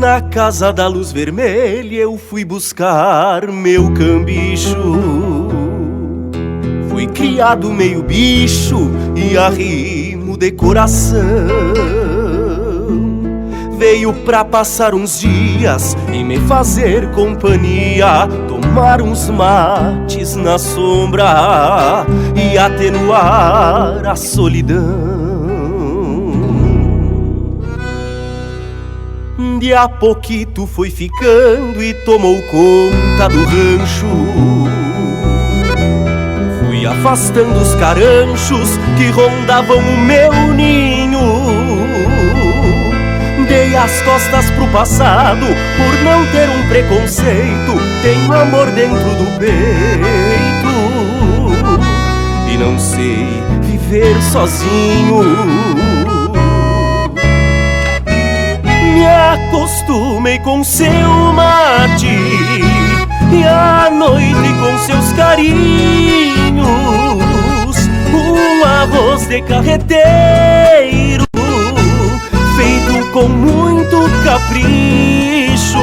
Na casa da luz vermelha eu fui buscar meu cambicho. Fui criado meio bicho e arrimo de coração. Veio pra passar uns dias e me fazer companhia, tomar uns mates na sombra e atenuar a solidão. De a pouquito foi ficando e tomou conta do rancho. Fui afastando os caranchos que rondavam o meu ninho. Dei as costas pro passado por não ter um preconceito. Tenho amor dentro do peito e não sei viver sozinho. Me acostumei com seu mate e à noite com seus carinhos. Um arroz de carreteiro feito com muito capricho.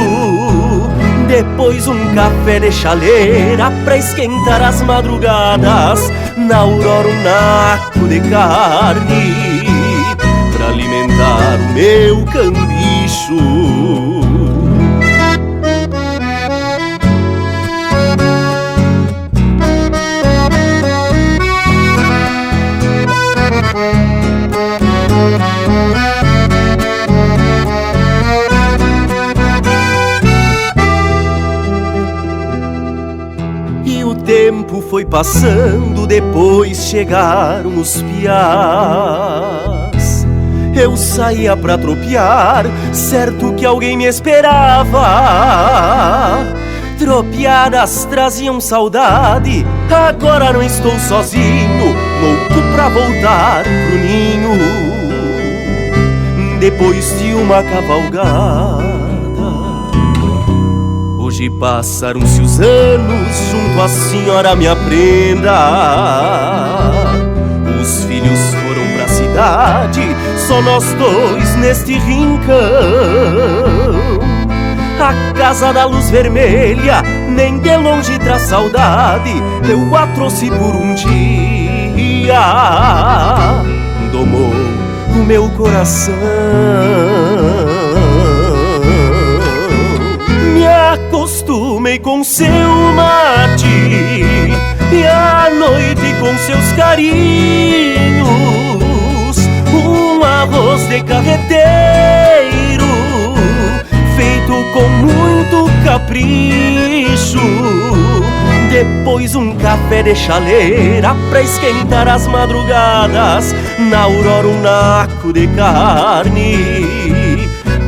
Depois um café de chaleira pra esquentar as madrugadas. Na aurora um naco de carne pra alimentar o meu cambicho. E o tempo foi passando, depois chegaram os piás. Eu saía pra tropear, certo que alguém me esperava. Tropiadas traziam saudade, agora não estou sozinho, louco pra voltar pro ninho. Depois de uma cavalgada, hoje passaram-se os anos junto à senhora minha prenda. Os filhos foram pra cidade, só nós dois neste rincão. A casa da luz vermelha nem de longe traz saudade. Eu a trouxe por um dia, domou o meu coração. Me acostumei com seu mate e à noite com seus carinhos. Um arroz de carreteiro feito com muito capricho. Depois um café de chaleira pra esquentar as madrugadas. Na aurora um naco de carne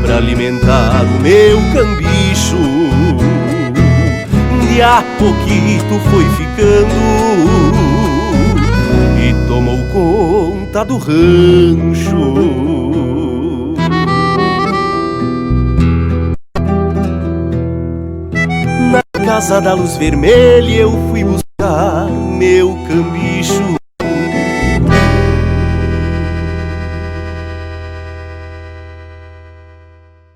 pra alimentar o meu cambicho. De a pouquito foi ficando e tomou conta do rancho. Na casa da luz vermelha eu fui buscar meu cambicho.